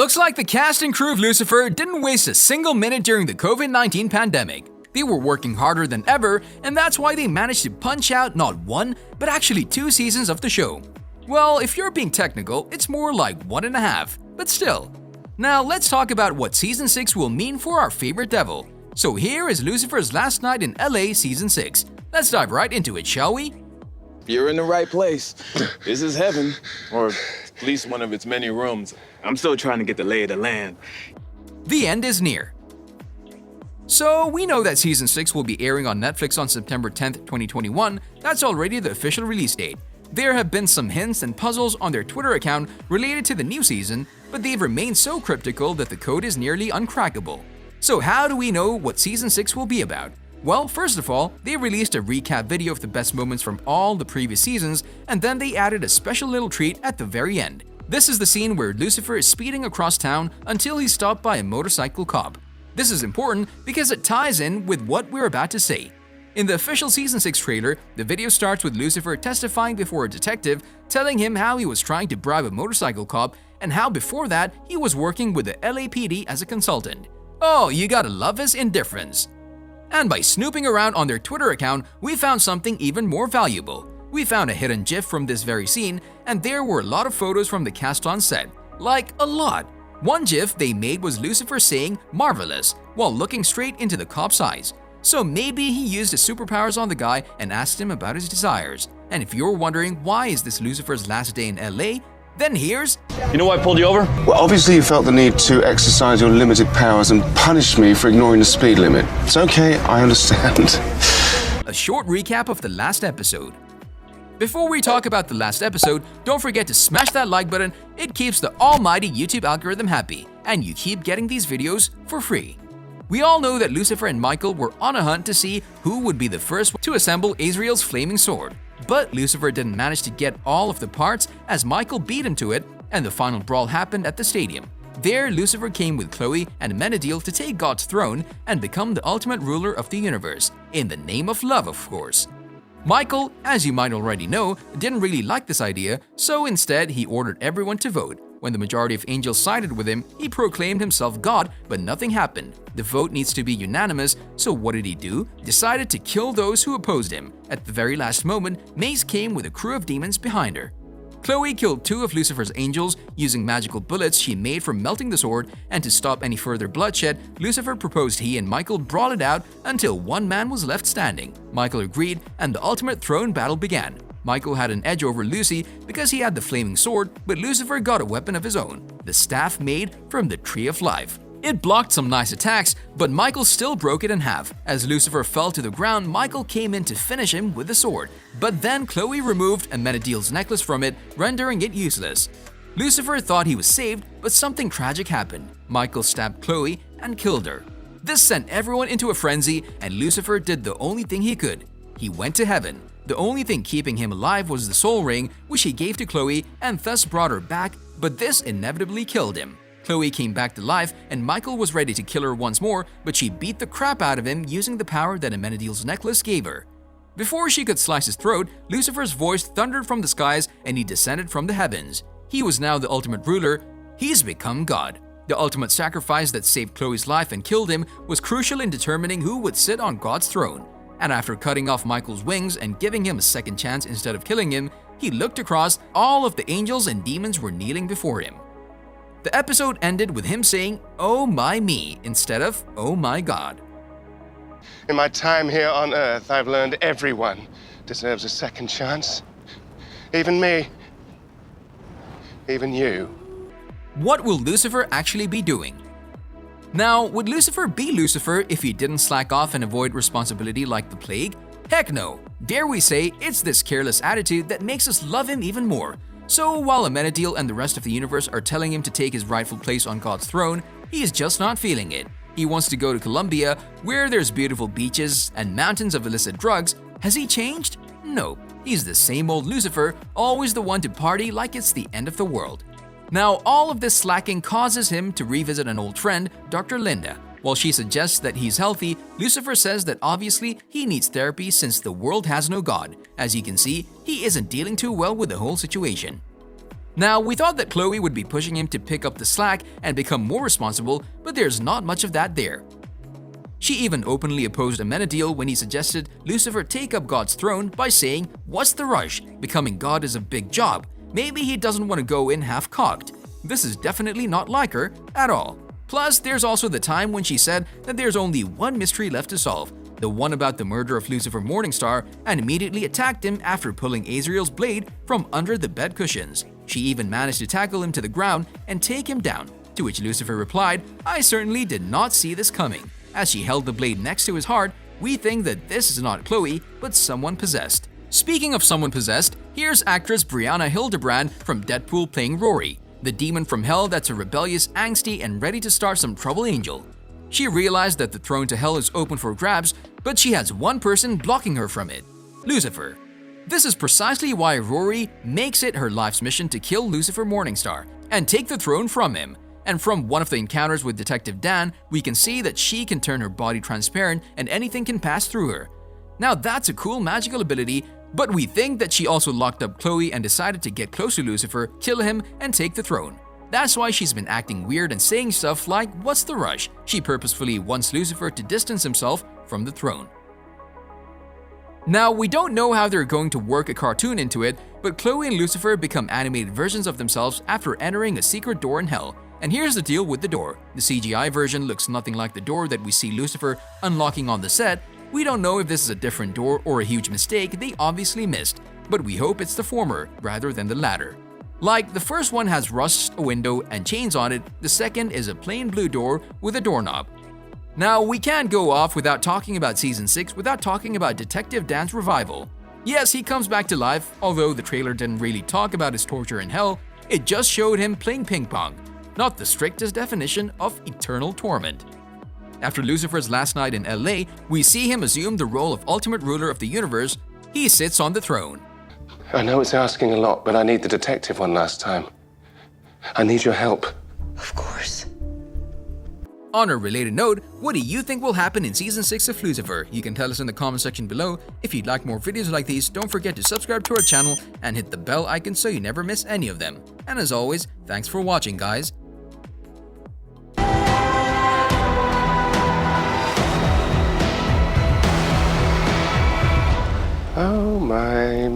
Looks like the cast and crew of Lucifer didn't waste a single minute during the COVID-19 pandemic. They were working harder than ever, and that's why they managed to punch out not one, but actually 2 seasons of the show. Well, if you're being technical, it's more like 1.5, but still. Now let's talk about what Season 6 will mean for our favorite devil. So here is Lucifer's Last Night in LA Season 6. Let's dive right into it, shall we? You're in the right place. This is heaven, or at least one of its many rooms. I'm still trying to get the lay of the land. The end is near. So we know that Season 6 will be airing on Netflix on September 10th, 2021. That's already the official release date. There have been some hints and puzzles on their Twitter account related to the new season, but they've remained so cryptical that the code is nearly uncrackable. So how do we know what Season 6 will be about? Well, first of all, they released a recap video of the best moments from all the previous seasons, and then they added a special little treat at the very end. This is the scene where Lucifer is speeding across town until he's stopped by a motorcycle cop. This is important because it ties in with what we're about to say. In the official Season 6 trailer, the video starts with Lucifer testifying before a detective, telling him how he was trying to bribe a motorcycle cop and how before that he was working with the LAPD as a consultant. Oh, you gotta love his indifference. And by snooping around on their Twitter account, we found something even more valuable. We found a hidden GIF from this very scene, and there were a lot of photos from the cast on set. Like, a lot. One GIF they made was Lucifer saying "marvelous" while looking straight into the cop's eyes. So maybe he used his superpowers on the guy and asked him about his desires. And if you're wondering why is this Lucifer's last day in LA, then here's… You know why I pulled you over? Well, obviously you felt the need to exercise your limited powers and punish me for ignoring the speed limit. It's okay, I understand. a short recap of the last episode. Before we talk about the last episode, don't forget to smash that like button. It keeps the almighty YouTube algorithm happy, and you keep getting these videos for free. We all know that Lucifer and Michael were on a hunt to see who would be the first to assemble Azrael's flaming sword. But Lucifer didn't manage to get all of the parts as Michael beat him to it, and the final brawl happened at the stadium. There, Lucifer came with Chloe and Amenadiel to take God's throne and become the ultimate ruler of the universe, in the name of love, of course. Michael, as you might already know, didn't really like this idea, so instead he ordered everyone to vote. When the majority of angels sided with him, he proclaimed himself God, but nothing happened. The vote needs to be unanimous, so what did he do? Decided to kill those who opposed him. At the very last moment, Mace came with a crew of demons behind her. Chloe killed 2 of Lucifer's angels using magical bullets she made from melting the sword, and to stop any further bloodshed, Lucifer proposed he and Michael brawl it out until one man was left standing. Michael agreed, and the ultimate throne battle began. Michael had an edge over Lucy because he had the flaming sword, but Lucifer got a weapon of his own, the staff made from the Tree of Life. It blocked some nice attacks, but Michael still broke it in half. As Lucifer fell to the ground, Michael came in to finish him with the sword. But then Chloe removed Amenadiel's necklace from it, rendering it useless. Lucifer thought he was saved, but something tragic happened. Michael stabbed Chloe and killed her. This sent everyone into a frenzy, and Lucifer did the only thing he could. He went to heaven. The only thing keeping him alive was the soul ring, which he gave to Chloe and thus brought her back, but this inevitably killed him. Chloe came back to life, and Michael was ready to kill her once more, but she beat the crap out of him using the power that Amenadiel's necklace gave her. Before she could slice his throat, Lucifer's voice thundered from the skies and he descended from the heavens. He was now the ultimate ruler. He's become God. The ultimate sacrifice that saved Chloe's life and killed him was crucial in determining who would sit on God's throne. And after cutting off Michael's wings and giving him a second chance instead of killing him, he looked across. All of the angels and demons were kneeling before him. The episode ended with him saying, "Oh my me," instead of "Oh my God." In my time here on Earth, I've learned everyone deserves a second chance. Even me. Even you. What will Lucifer actually be doing? Now, would Lucifer be Lucifer if he didn't slack off and avoid responsibility like the plague? Heck no. Dare we say it's this careless attitude that makes us love him even more. So while Amenadiel and the rest of the universe are telling him to take his rightful place on God's throne, he is just not feeling it. He wants to go to Colombia, where there's beautiful beaches and mountains of illicit drugs. Has he changed? No. He's the same old Lucifer, always the one to party like it's the end of the world. Now, all of this slacking causes him to revisit an old friend, Dr. Linda. While she suggests that he's healthy, Lucifer says that obviously he needs therapy since the world has no God. As you can see, he isn't dealing too well with the whole situation. Now, we thought that Chloe would be pushing him to pick up the slack and become more responsible, but there's not much of that there. She even openly opposed Amenadiel when he suggested Lucifer take up God's throne by saying, "What's the rush? Becoming God is a big job. Maybe he doesn't want to go in half-cocked." This is definitely not like her at all. Plus, there's also the time when she said that there's only one mystery left to solve, the one about the murder of Lucifer Morningstar, and immediately attacked him after pulling Azrael's blade from under the bed cushions. She even managed to tackle him to the ground and take him down, to which Lucifer replied, "I certainly did not see this coming." As she held the blade next to his heart, we think that this is not Chloe, but someone possessed. Speaking of someone possessed, here's actress Brianna Hildebrand from Deadpool playing Rory, the demon from hell that's a rebellious, angsty, and ready to start some trouble angel. She realized that the throne to hell is open for grabs, but she has one person blocking her from it: Lucifer. This is precisely why Rory makes it her life's mission to kill Lucifer Morningstar and take the throne from him. And from one of the encounters with Detective Dan, we can see that she can turn her body transparent and anything can pass through her. Now that's a cool magical ability, but we think that she also locked up Chloe and decided to get close to Lucifer, kill him, and take the throne. That's why she's been acting weird and saying stuff like, "What's the rush?" She purposefully wants Lucifer to distance himself from the throne. Now, we don't know how they're going to work a cartoon into it, but Chloe and Lucifer become animated versions of themselves after entering a secret door in hell. And here's the deal with the door. The CGI version looks nothing like the door that we see Lucifer unlocking on the set. We don't know if this is a different door or a huge mistake they obviously missed, but we hope it's the former rather than the latter. Like, the first one has rust, a window, and chains on it, the second is a plain blue door with a doorknob. Now, we can't go off without talking about Season 6 without talking about Detective Dan's revival. Yes, he comes back to life, although the trailer didn't really talk about his torture in hell, it just showed him playing ping pong, not the strictest definition of eternal torment. After Lucifer's last night in LA, we see him assume the role of ultimate ruler of the universe. He sits on the throne. I know it's asking a lot, but I need the detective one last time. I need your help. Of course. On a related note, what do you think will happen in Season 6 of Lucifer? You can tell us in the comment section below. If you'd like more videos like these, don't forget to subscribe to our channel and hit the bell icon so you never miss any of them. And as always, thanks for watching, guys. Oh, my